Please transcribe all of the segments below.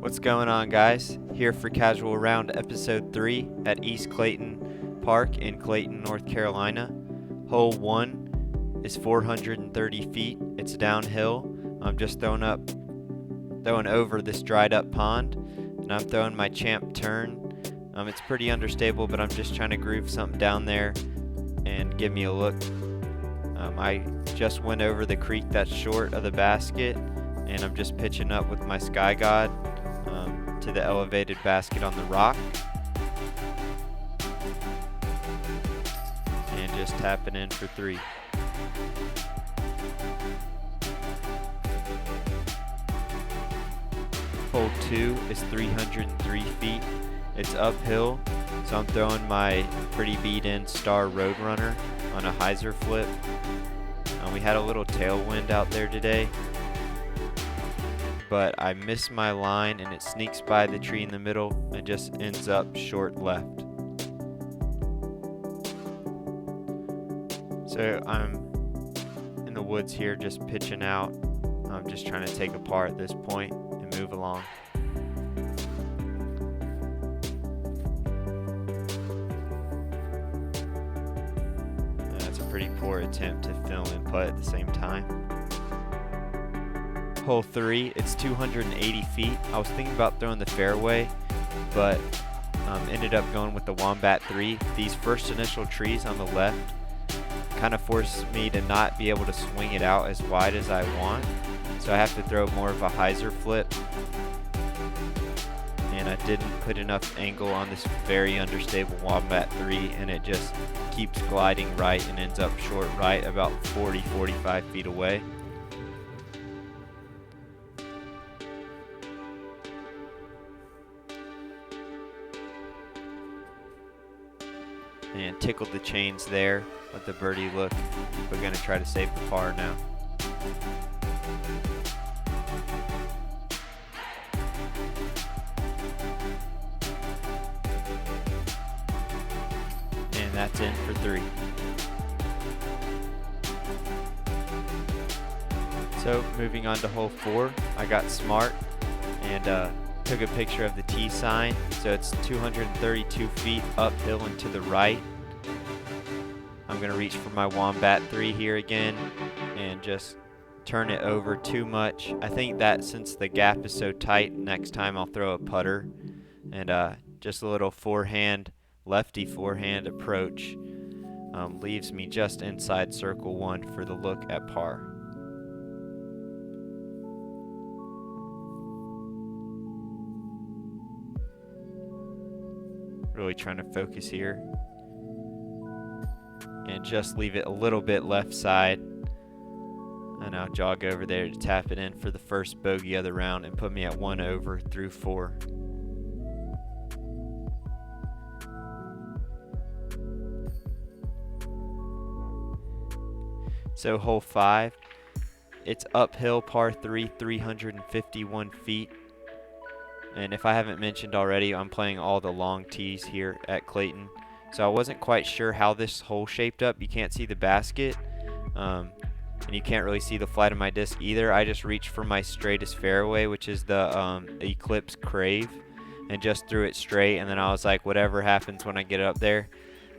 What's going on, guys? Here for Casual Round episode 3 at East Clayton Park in Clayton, North Carolina. Hole 1 is 430 feet. It's downhill. I'm just throwing over this dried up pond, and I'm throwing my champ turn. It's pretty understable, but I'm just trying to groove something down there and give me a look. I just went over the creek that's short of the basket, and I'm just pitching up with my Sky God to the elevated basket on the rock, and just tapping in for 3. Hole 2 is 303 feet. It's uphill, so I'm throwing my pretty beat-in Star Roadrunner on a hyzer flip. We had a little tailwind out there today, but I missed my line and it sneaks by the tree in the middle and just ends up short left. So I'm in the woods here just pitching out. I'm just trying to take a par at this point and move along. That's a pretty poor attempt to film and putt at the same time. Hole 3, it's 280 feet. I was thinking about throwing the fairway, but ended up going with the Wombat 3. These first initial trees on the left kind of forced me to not be able to swing it out as wide as I want, so I have to throw more of a hyzer flip, and I didn't put enough angle on this very understable Wombat 3, and it just keeps gliding right and ends up short right about 40-45 feet away. And tickled the chains there with the birdie look. We're going to try to save the par now. And that's in for 3. So moving on to hole 4, I got smart and took a picture of the T sign. So it's 232 feet uphill and to the right. I'm going to reach for my Wombat 3 here again and just turn it over too much. I think that since the gap is so tight, next time I'll throw a putter, and just a little lefty forehand approach leaves me just inside circle 1 for the look at par. Really trying to focus here and just leave it a little bit left side, and I'll jog over there to tap it in for the first bogey of the round and put me at 1 over through 4. So hole 5, it's uphill par 3, 351 feet. And if I haven't mentioned already, I'm playing all the long tees here at Clayton. So I wasn't quite sure how this hole shaped up. You can't see the basket, and you can't really see the flight of my disc either. I just reached for my straightest fairway, which is the Eclipse Crave, and just threw it straight. And then I was like, whatever happens when I get up there.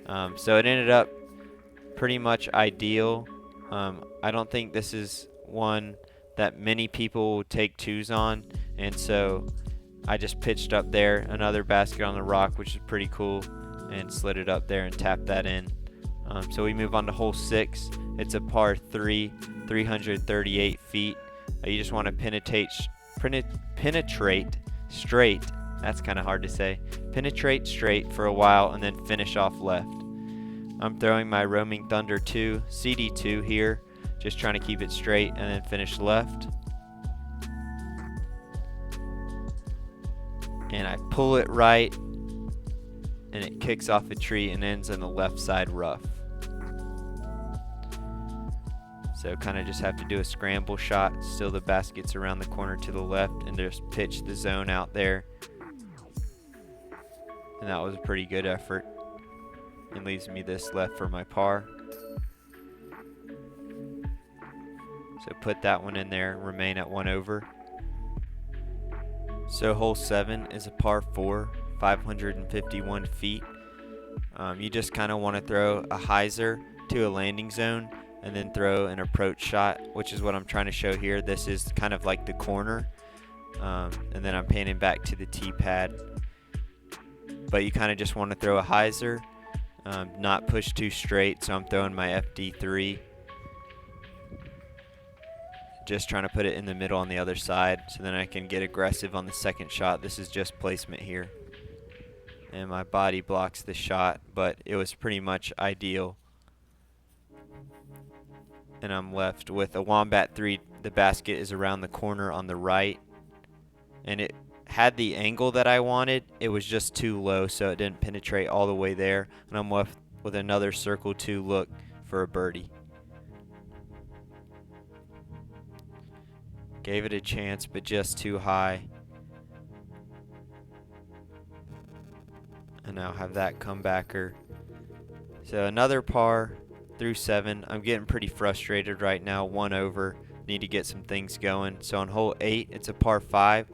So it ended up pretty much ideal. I don't think this is one that many people will take 2s on, and so I just pitched up there, another basket on the rock, which is pretty cool, and slid it up there and tapped that in. So we move on to hole 6. It's a par 3, 338 feet. You just want to penetrate straight. That's kind of hard to say. Penetrate straight for a while and then finish off left. I'm throwing my Roaming Thunder 2, CD2 here, just trying to keep it straight and then finish left. And I pull it right, and it kicks off a tree and ends in the left side rough. So kind of just have to do a scramble shot. Still the basket's around the corner to the left, and just pitch the zone out there. And that was a pretty good effort. And leaves me this left for my par. So put that one in there, remain at 1 over. So hole 7 is a par 4, 551 feet. You just kind of want to throw a hyzer to a landing zone and then throw an approach shot, which is what I'm trying to show here. This is kind of like the corner, and then I'm panning back to the tee pad. But you kind of just want to throw a hyzer, not push too straight, so I'm throwing my FD3. Just trying to put it in the middle on the other side so then I can get aggressive on the second shot. This is just placement here. And my body blocks the shot, but it was pretty much ideal. And I'm left with a Wombat 3. The basket is around the corner on the right. And it had the angle that I wanted. It was just too low, so it didn't penetrate all the way there. And I'm left with another circle 2 look for a birdie. Gave it a chance, but just too high. And now have that comebacker. So another par through 7. I'm getting pretty frustrated right now. 1 over. Need to get some things going. So on hole 8, it's a par 5,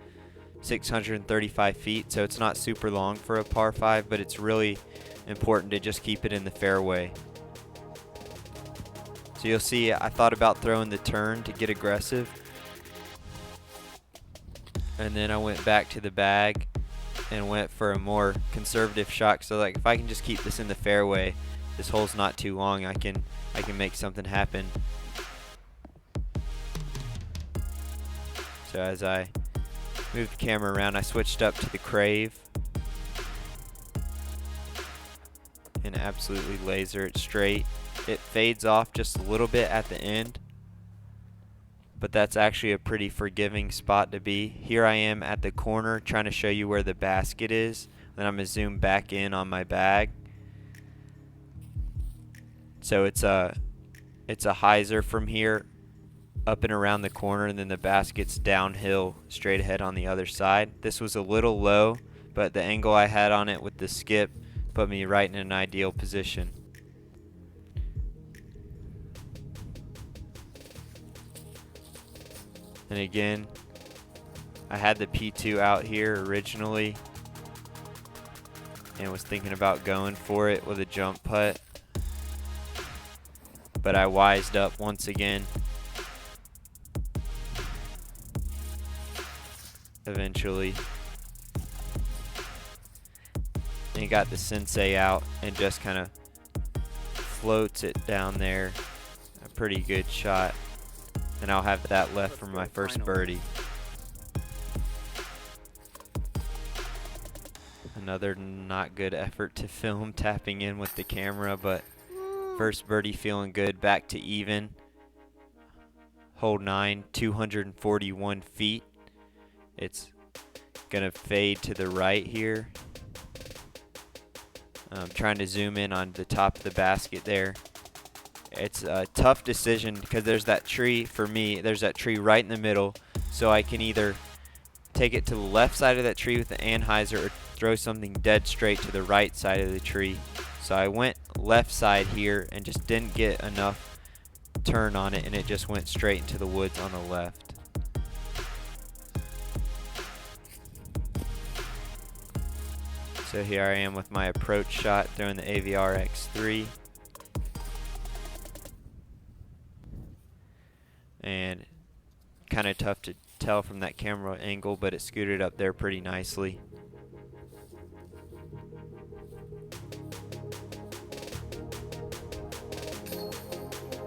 635 feet. So it's not super long for a par 5, but it's really important to just keep it in the fairway. So you'll see I thought about throwing the turn to get aggressive. And then I went back to the bag and went for a more conservative shot. So like if I can just keep this in the fairway, this hole's not too long, I can make something happen. So as I moved the camera around, I switched up to the Crave and absolutely laser it straight. It fades off just a little bit at the end, but that's actually a pretty forgiving spot to be. Here I am at the corner trying to show you where the basket is. Then I'm going to zoom back in on my bag. So it's a hyzer from here up and around the corner, and then the basket's downhill straight ahead on the other side. This was a little low, but the angle I had on it with the skip put me right in an ideal position. And again, I had the P2 out here originally and was thinking about going for it with a jump putt, but I wised up once again. Eventually, and got the sensei out and just kind of floats it down there. A pretty good shot. And I'll have that left for my first birdie. Another not good effort to film, tapping in with the camera, but first birdie feeling good. Back to even. Hole 9, 241 feet. It's gonna fade to the right here. I'm trying to zoom in on the top of the basket there. It's a tough decision because there's that tree, for me, there's that tree right in the middle, so I can either take it to the left side of that tree with the anhyzer or throw something dead straight to the right side of the tree. So I went left side here and just didn't get enough turn on it, and it just went straight into the woods on the left. So here I am with my approach shot, throwing the AVR X3. And kind of tough to tell from that camera angle, but it scooted up there pretty nicely.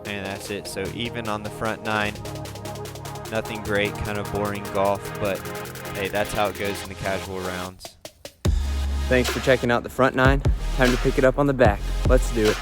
And that's it. So even on the front 9. Nothing great, kind of boring golf, but hey, that's how it goes in the casual rounds. Thanks for checking out the front 9. Time to pick it up on the back. Let's do it.